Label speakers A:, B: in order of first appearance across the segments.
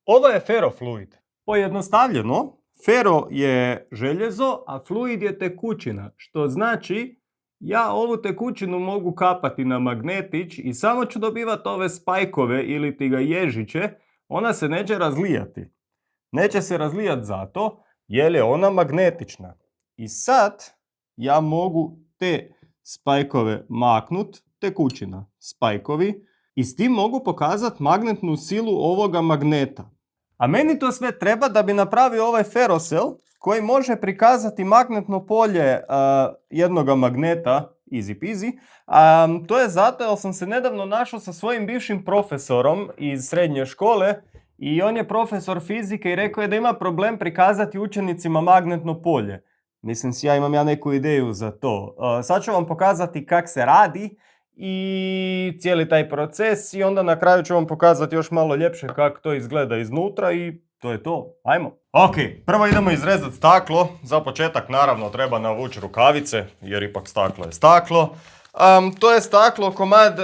A: Ovo je ferofluid. Pojednostavljeno, fero je željezo, a fluid je tekućina, što znači ja ovu tekućinu mogu kapati na magnetić i samo ću dobivati ove spajkove ili ti ga ježiće, ona se neće razlijati. Neće se razlijati zato jer je ona magnetična. I sad ja mogu te spajkove maknut, tekućina, spajkovi, i s tim mogu pokazati magnetnu silu ovoga magneta. A meni to sve treba da bi napravio ovaj ferosel koji može prikazati magnetno polje jednoga magneta, easy peasy. To je zato jer sam se nedavno našao sa svojim bivšim profesorom iz srednje škole i on je profesor fizike i rekao je da ima problem prikazati učenicima magnetno polje. Mislim si, imam neku ideju za to. Sad ću vam pokazati kak se radi i cijeli taj proces i onda na kraju ću vam pokazati još malo ljepše kako to izgleda iznutra i to je to. Ajmo. Ok, prvo idemo izrezati staklo. Za početak naravno treba navući rukavice jer ipak staklo je staklo. To je staklo, komad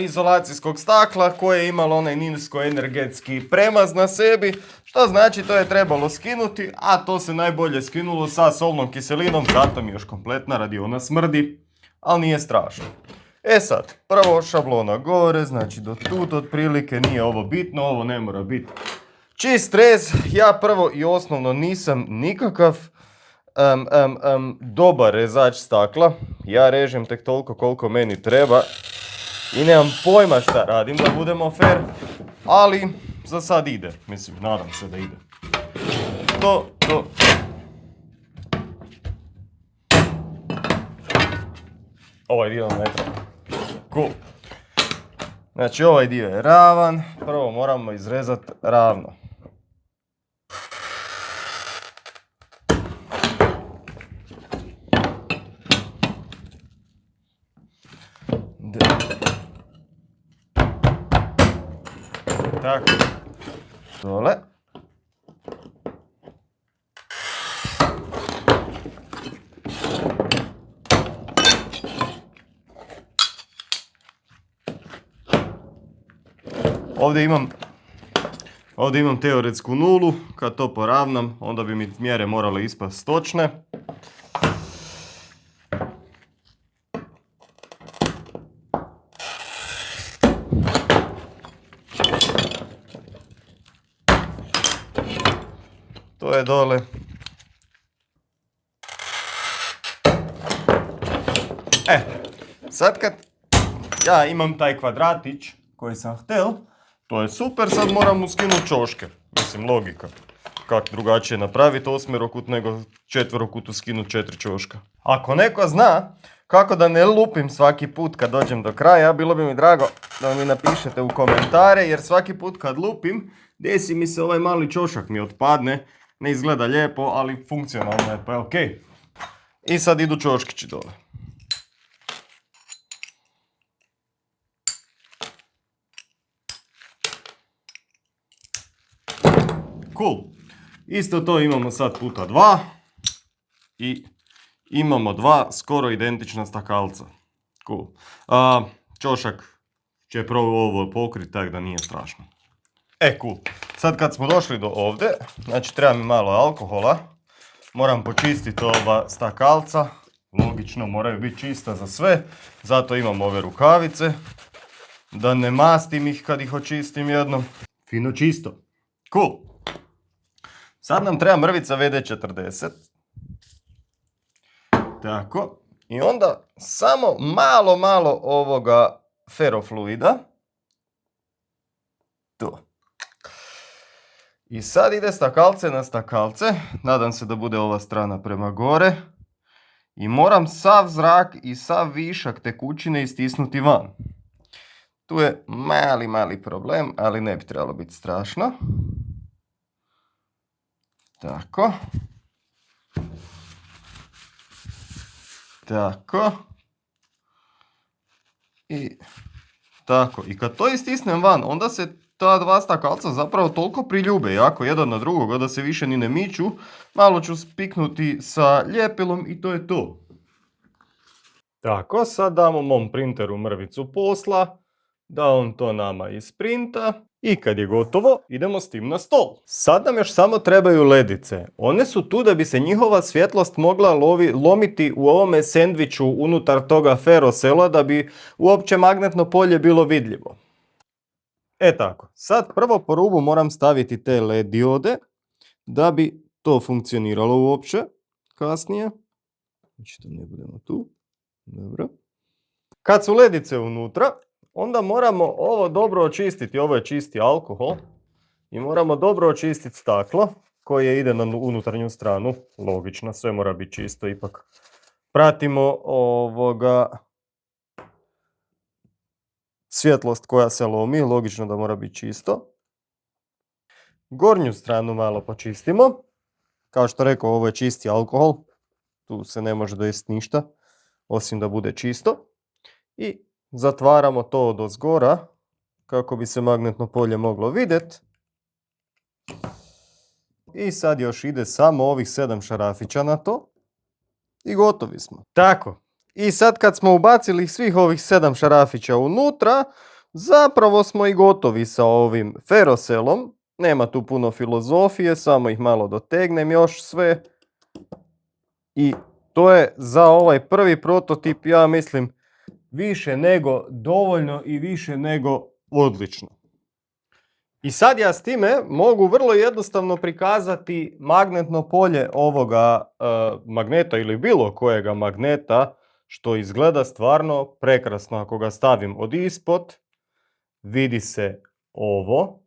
A: izolacijskog stakla koje je imalo onaj niskoenergetski premaz na sebi, što znači to je trebalo skinuti, a to se najbolje skinulo sa solnom kiselinom, zato mi još kompletna radiona smrdi, ali nije strašno. E sad, prvo šablona gore, znači do tu otprilike, nije ovo bitno, ovo ne mora biti čist rez. Ja prvo i osnovno nisam nikakav dobar rezač stakla. Ja režem tek toliko koliko meni treba i nemam pojma šta radim, da budemo fair, ali za sad ide, mislim, nadam se da ide. Ovaj dio ne treba. Cool. Znači ovaj dio je ravan, prvo moramo izrezati ravno. Tako, dole. Ovdje imam teoretsku nulu, kad to poravnam, onda bi mi mjere morale ispast točne. To je dole. Sad kad ja imam taj kvadratić koji sam htel, to je super, sad moram mu skinuti čoške. Mislim, logika. Kako drugačije napraviti osmerokut nego četverokutu skinuti 4 čoška. Ako neko zna kako da ne lupim svaki put kad dođem do kraja, bilo bi mi drago da mi napišete u komentare, jer svaki put kad lupim, desi mi se ovaj mali čošak mi otpadne. Ne izgleda lijepo, ali funkcionalno je, pa je ok. I sad idu čoškići dole. Cool. Isto to imamo sad puta 2. I imamo 2 skoro identična stakalca. Cool. Čošak će prvo ovo pokriti, tako da nije strašno. Cool. Sad kad smo došli do ovdje, znači treba mi malo alkohola. Moram počistiti ova stakalca. Logično, moraju biti čista za sve. Zato imam ove rukavice. Da ne mastim ih kad ih očistim jednom. Fino čisto. Cool. Sad nam treba mrvica WD-40. Tako. I onda samo malo ovoga ferofluida. Tu. I sad ide stakalce na stakalce. Nadam se da bude ova strana prema gore. I moram sav zrak i sav višak tekućine istisnuti van. Tu je mali problem, ali ne bi trebalo biti strašno. Tako. Tako. I tako. I kad to istisnem van, onda se ta dva stakalca zapravo toliko priljube jako jedan na drugog da se više ni ne miču. Malo ću spiknuti sa ljepilom i to je to. Tako, sad damo mom printeru mrvicu posla, da on to nama isprinta I kad je gotovo, idemo s tim na stol. Sad nam još samo trebaju ledice. One su tu da bi se njihova svjetlost mogla lomiti u ovome sendviču unutar toga ferosela da bi uopće magnetno polje bilo vidljivo. Tako, sad prvo po rubu moram staviti te LED diode da bi to funkcioniralo uopće kasnije. Znači da ne budemo tu. Dobro. Kad su ledice unutra, onda moramo ovo dobro očistiti. Ovo je čisti alkohol. I moramo dobro očistiti staklo koje ide na unutarnju stranu. Logično, sve mora biti čisto. Ipak pratimo svjetlost koja se lomi. Logično da mora biti čisto. Gornju stranu malo počistimo. Kao što rekao, ovo je čisti alkohol. Tu se ne može dojesti ništa, osim da bude čisto. I zatvaramo to odozgora kako bi se magnetno polje moglo vidjeti. I sad još ide samo ovih 7 šarafića na to. I gotovi smo. Tako. I sad kad smo ubacili svih ovih 7 šarafića unutra, zapravo smo i gotovi sa ovim feroselom. Nema tu puno filozofije, samo ih malo dotegnem još sve. I to je za ovaj prvi prototip, ja mislim, više nego dovoljno i više nego odlično. I sad ja s time mogu vrlo jednostavno prikazati magnetno polje ovoga magneta ili bilo kojega magneta, što izgleda stvarno prekrasno. Ako ga stavim od ispod, vidi se ovo.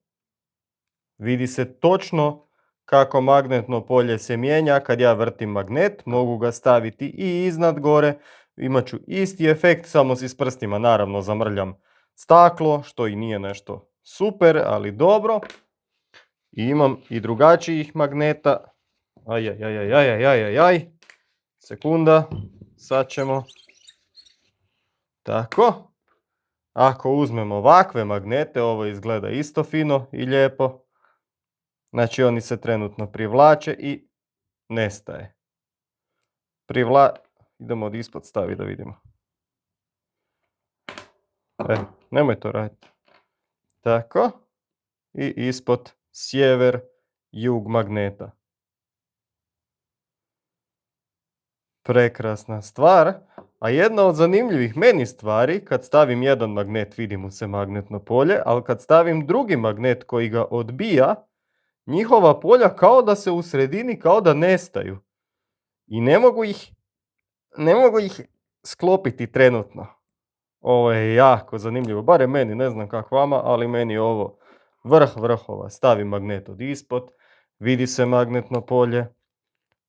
A: Vidi se točno kako magnetno polje se mijenja kad ja vrtim magnet. Mogu ga staviti i iznad gore. Imat ću isti efekt, samo si s prstima naravno zamrljam staklo, što i nije nešto super, ali dobro. I imam i drugačijih magneta. Sekunda, sad ćemo. Tako. Ako uzmemo ovakve magnete, ovo izgleda isto fino i lijepo. Znači oni se trenutno privlače i nestaje. Idemo od ispod staviti da vidimo. Nemoj to raditi. Tako. I ispod sjever, jug magneta. Prekrasna stvar. A jedna od zanimljivih meni stvari, kad stavim jedan magnet vidi mu se magnetno polje, ali kad stavim drugi magnet koji ga odbija, njihova polja kao da se u sredini, kao da nestaju. I ne mogu ih sklopiti trenutno. Ovo je jako zanimljivo, barem meni, ne znam kako vama, ali meni je ovo vrh vrhova. Stavim magnet od ispod, vidi se magnetno polje,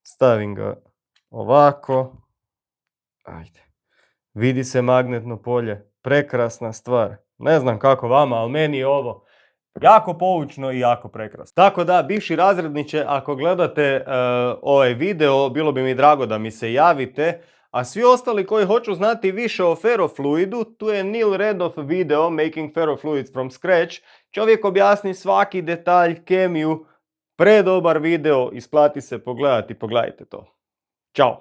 A: stavim ga ovako, vidi se magnetno polje, prekrasna stvar. Ne znam kako vama, ali meni je ovo jako poučno i jako prekrasno. Tako da, bivši razredniče, ako gledate ovaj video, bilo bi mi drago da mi se javite. A svi ostali koji hoću znati više o ferofluidu, tu je Neil Redov video Making Ferrofluids from Scratch. Čovjek objasni svaki detalj, kemiju, predobar video, isplati se pogledati, pogledajte to. Ćao!